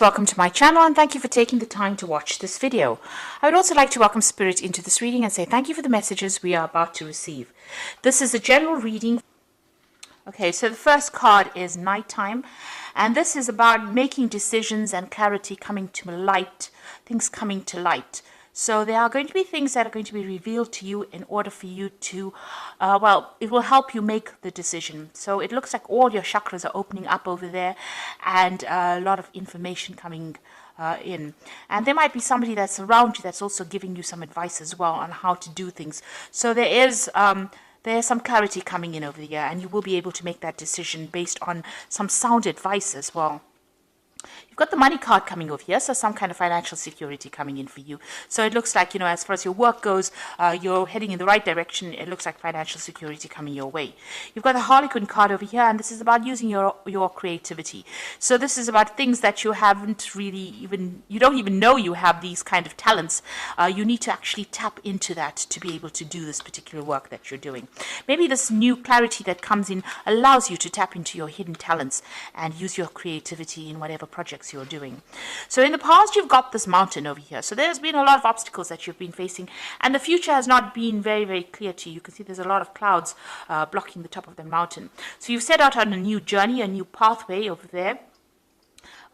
Welcome to my channel and thank you for taking the time to watch this video. I would also like to welcome Spirit into this reading and say thank you for the messages we are about to receive. This is a general reading. Okay, so the first card is Nighttime, and this is about making decisions and clarity coming to light, things coming to light. So there are going to be things that are going to be revealed to you in order for you to, it will help you make the decision. So it looks like all your chakras are opening up over there and a lot of information coming in. And there might be somebody that's around you that's also giving you some advice as well on how to do things. So there's some clarity coming in over here, and you will be able to make that decision based on some sound advice as well. You've got the money card coming over here, so some kind of financial security coming in for you. So it looks like, as far as your work goes, you're heading in the right direction. It looks like financial security coming your way. You've got the Harlequin card over here, and this is about using your creativity. So this is about things that you haven't really you don't even know you have these kind of talents. You need to actually tap into that to be able to do this particular work that you're doing. Maybe this new clarity that comes in allows you to tap into your hidden talents and use your creativity in whatever projects you're doing. So in the past, you've got this mountain over here. So there's been a lot of obstacles that you've been facing, and the future has not been very, very clear to you. You can see there's a lot of clouds blocking the top of the mountain. So you've set out on a new journey, a new pathway over there.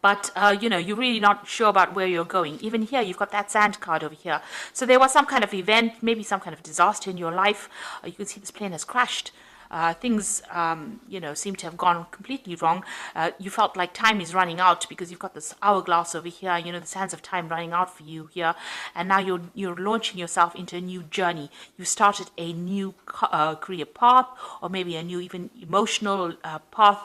But, you're really not sure about where you're going. Even here, you've got that sand card over here. So there was some kind of event, maybe some kind of disaster in your life. You can see this plane has crashed. Things, seem to have gone completely wrong. You felt like time is running out because you've got this hourglass over here, the sands of time running out for you here. And now you're launching yourself into a new journey. You started a new career path, or maybe a new even emotional path,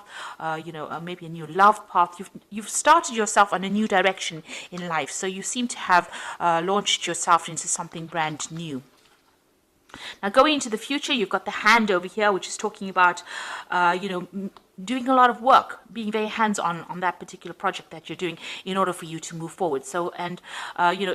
maybe a new love path. You've started yourself on a new direction in life. So you seem to have launched yourself into something brand new. Now, going into the future, you've got the hand over here, which is talking about, doing a lot of work, being very hands-on on that particular project that you're doing in order for you to move forward. So, and,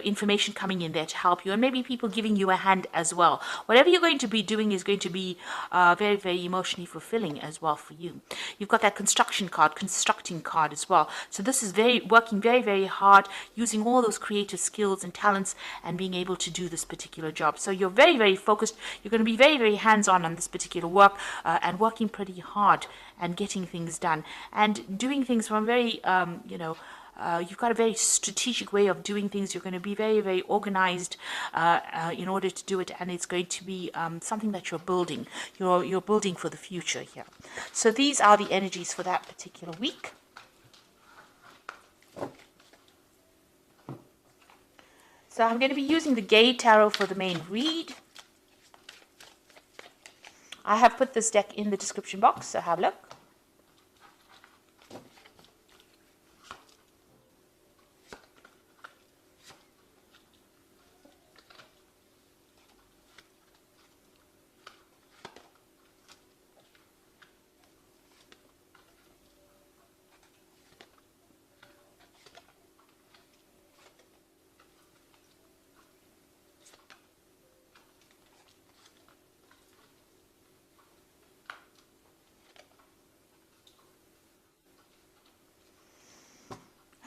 information coming in there to help you, and maybe people giving you a hand as well. Whatever you're going to be doing is going to be very, very emotionally fulfilling as well for you. You've got that constructing card as well. So this is working very, very hard, using all those creative skills and talents and being able to do this particular job. So you're very, very focused. You're going to be very, very hands-on this particular work and working pretty hard and getting things done and doing things from very, you've got a very strategic way of doing things. You're going to be very, very organized in order to do it, and it's going to be something that you're building. You're building for the future here. So these are the energies for that particular week. So I'm going to be using the Gay Tarot for the main read. I have put this deck in the description box, so have a look.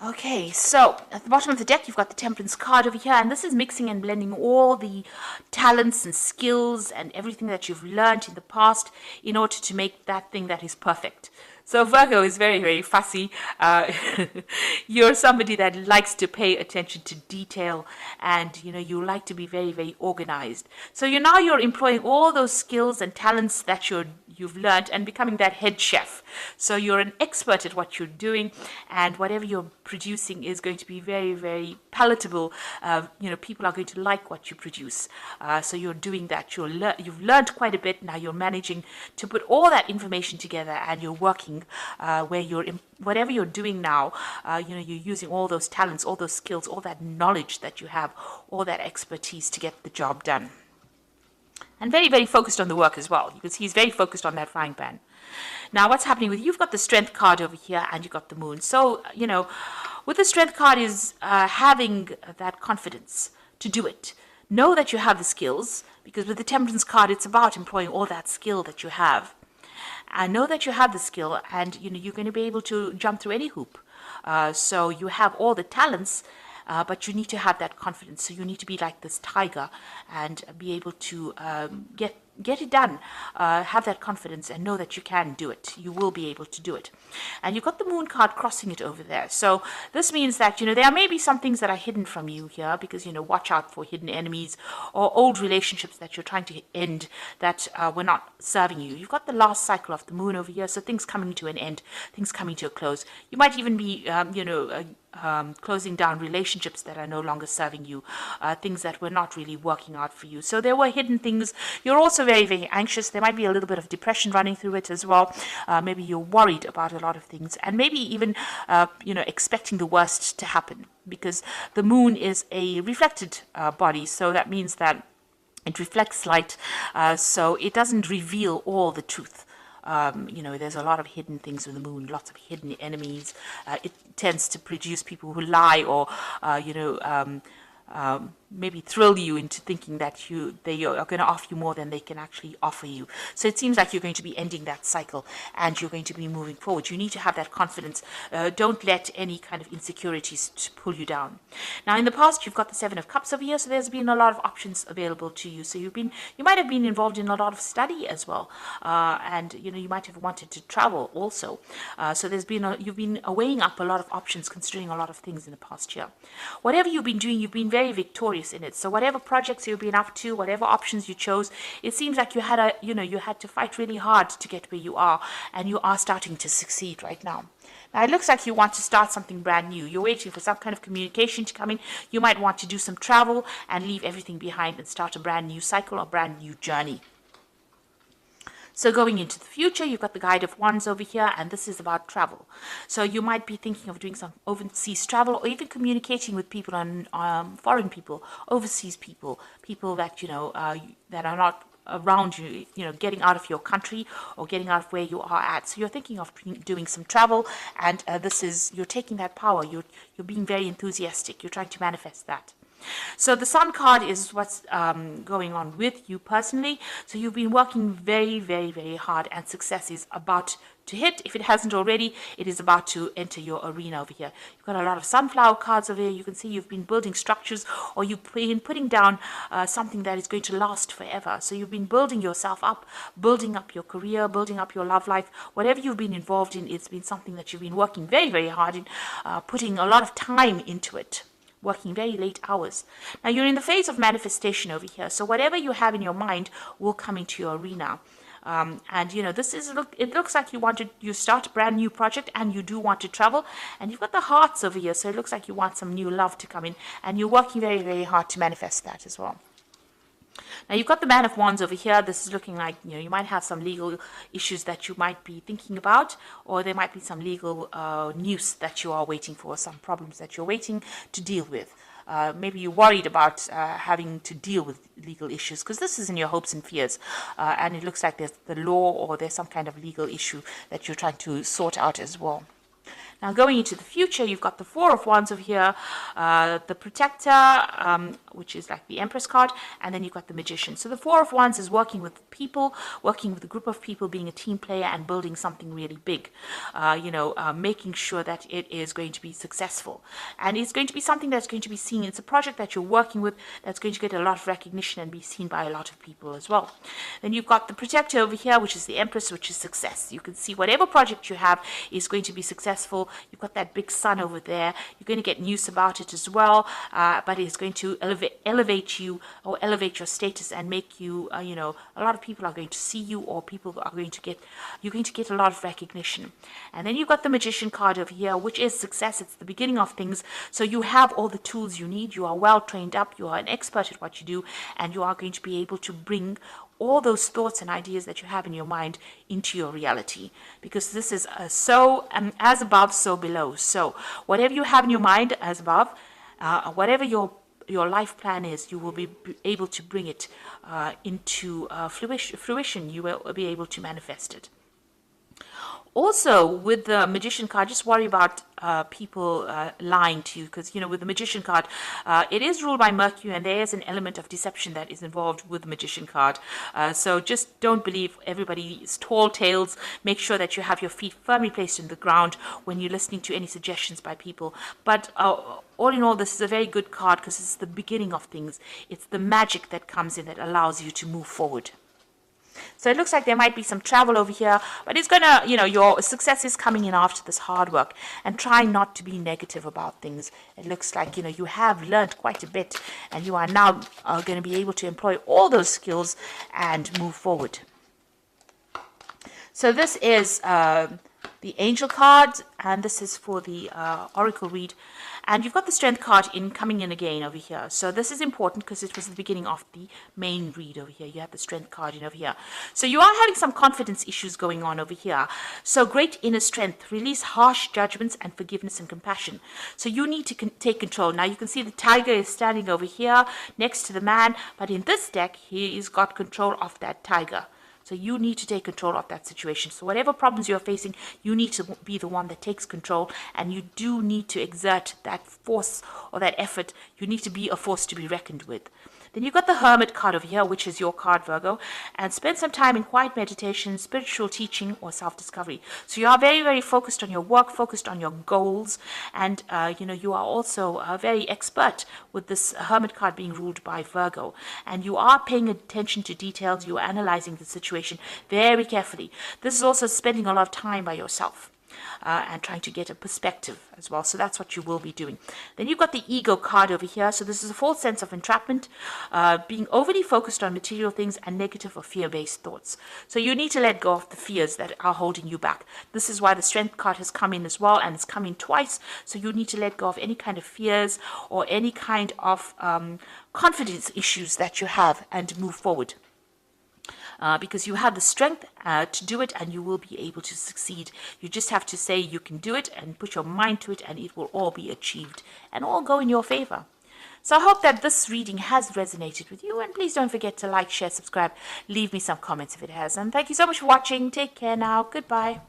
Okay, so at the bottom of the deck, you've got the Temperance card over here, and this is mixing and blending all the talents and skills and everything that you've learned in the past in order to make that thing that is perfect. So Virgo is very, very fussy. You're somebody that likes to pay attention to detail, and you like to be very, very organized. So you're employing all those skills and talents that you've learned and becoming that head chef. So you're an expert at what you're doing, and whatever you're producing is going to be very, very palatable. People are going to like what you produce. So you're doing that. You've learned quite a bit. Now you're managing to put all that information together, and you're working where whatever you're doing now, you're using all those talents, all those skills, all that knowledge that you have, all that expertise to get the job done. And very, very focused on the work as well. You can see he's very focused on that frying pan. Now, what's happening with you? You've got the Strength card over here, and you've got the Moon. So, with the Strength card is having that confidence to do it. Know that you have the skills, because with the Temperance card, it's about employing all that skill that you have. And know that you have the skill, and you're going to be able to jump through any hoop So you have all the talents, but you need to have that confidence. So you need to be like this tiger and be able to get it done. Have that confidence and know that you can do it. You will be able to do it. And you've got the moon card crossing it over there. So this means that, there may be some things that are hidden from you here, because, watch out for hidden enemies or old relationships that you're trying to end that were not serving you. You've got the last cycle of the moon over here. So things coming to an end, things coming to a close. You might even be, closing down relationships that are no longer serving you, things that were not really working out for you. So there were hidden things. You're also very, very anxious. There might be a little bit of depression running through it as well. Maybe you're worried about a lot of things, and maybe even, expecting the worst to happen, because the moon is a reflected body. So that means that it reflects light, so it doesn't reveal all the truth. There's a lot of hidden things with the moon, lots of hidden enemies. It tends to produce people who lie or, maybe thrill you into thinking that they are going to offer you more than they can actually offer you. So it seems like you're going to be ending that cycle and you're going to be moving forward. You need to have that confidence. Don't let any kind of insecurities pull you down. Now, in the past, you've got the Seven of Cups over here, so there's been a lot of options available to you. So you might have been involved in a lot of study as well, and you might have wanted to travel also. So you've been weighing up a lot of options, considering a lot of things in the past year. Whatever you've been doing, you've been very victorious in it. So whatever projects you've been up to, whatever options you chose, it seems like you had to fight really hard to get where you are, and you are starting to succeed right now. Now, it looks like you want to start something brand new. You're waiting for some kind of communication to come in. You might want to do some travel and leave everything behind and start a brand new cycle or brand new journey. So going into the future, you've got the Guide of Wands over here, and this is about travel. So you might be thinking of doing some overseas travel, or even communicating with people, and foreign people, overseas people that, that are not around you, getting out of your country or getting out of where you are at. So you're thinking of doing some travel, and you're taking that power. You're being very enthusiastic. You're trying to manifest that. So the Sun card is what's going on with you personally. So you've been working very, very, very hard, and success is about to hit. If it hasn't already, it is about to enter your arena over here. You've got a lot of sunflower cards over here. You can see you've been building structures, or you've been putting down something that is going to last forever. So you've been building yourself up, building up your career, building up your love life. Whatever you've been involved in, it's been something that you've been working very, very hard in, putting a lot of time into it, working very late hours. Now you're in the phase of manifestation over here. So whatever you have in your mind will come into your arena. And it looks like you start a brand new project, and you do want to travel, and you've got the hearts over here. So it looks like you want some new love to come in, and you're working very, very hard to manifest that as well. Now you've got the Man of Wands over here. This is looking like, you might have some legal issues that you might be thinking about, or there might be some legal news that you are waiting for, some problems that you're waiting to deal with. Maybe you're worried about having to deal with legal issues, because this is in your hopes and fears, and it looks like there's the law, or there's some kind of legal issue that you're trying to sort out as well. Now, going into the future, you've got the Four of Wands over here, the Protector, which is like the Empress card, and then you've got the Magician. So the Four of Wands is working with people, working with a group of people, being a team player, and building something really big, making sure that it is going to be successful. And it's going to be something that's going to be seen. It's a project that you're working with that's going to get a lot of recognition and be seen by a lot of people as well. Then you've got the Protector over here, which is the Empress, which is success. You can see whatever project you have is going to be successful. You've got that big sun over there. You're going to get news about it as well, but it's going to elevate you, or elevate your status, and make you, a lot of people are going to see you, or you're going to get a lot of recognition. And then you've got the Magician card over here, which is success. It's the beginning of things. So you have all the tools you need. You are well trained up. You are an expert at what you do, and you are going to be able to bring all those thoughts and ideas that you have in your mind into your reality, because this is as above, so below. So whatever you have in your mind as above, whatever your life plan is, you will be able to bring it into fruition. You will be able to manifest it. Also, with the Magician card, just worry about people lying to you, because, with the Magician card, it is ruled by Mercury, and there is an element of deception that is involved with the Magician card. So just don't believe everybody's tall tales. Make sure that you have your feet firmly placed in the ground when you're listening to any suggestions by people. But all in all, this is a very good card because it's the beginning of things. It's the magic that comes in that allows you to move forward. So it looks like there might be some travel over here, but it's going to, your success is coming in after this hard work, and try not to be negative about things. It looks like, you have learned quite a bit, and you are now going to be able to employ all those skills and move forward. So this is the Angel card, and this is for the Oracle read. And you've got the Strength card coming in again over here. So this is important because it was the beginning of the main read over here. You have the Strength card in over here. So you are having some confidence issues going on over here. So great inner strength. Release harsh judgments and forgiveness and compassion. So you need to take control. Now you can see the tiger is standing over here next to the man. But in this deck, he's got control of that tiger. So you need to take control of that situation. So whatever problems you're facing, you need to be the one that takes control, and you do need to exert that force or that effort. You need to be a force to be reckoned with. Then you've got the Hermit card over here, which is your card, Virgo, and spend some time in quiet meditation, spiritual teaching, or self-discovery. So you are very, very focused on your work, focused on your goals, and you are also very expert with this Hermit card being ruled by Virgo, and you are paying attention to details. You are analyzing the situation very carefully. This is also spending a lot of time by yourself. And trying to get a perspective as well. So that's what you will be doing. Then you've got the Ego card over here. So this is a false sense of entrapment, being overly focused on material things and negative or fear-based thoughts. So you need to let go of the fears that are holding you back. This is why the Strength card has come in as well, and it's come in twice. So you need to let go of any kind of fears or any kind of confidence issues that you have and move forward. Because you have the strength to do it, and you will be able to succeed. You just have to say you can do it and put your mind to it, and it will all be achieved and all go in your favor. So I hope that this reading has resonated with you, and please don't forget to like, share, subscribe, leave me some comments if it has. And thank you so much for watching. Take care now. Goodbye.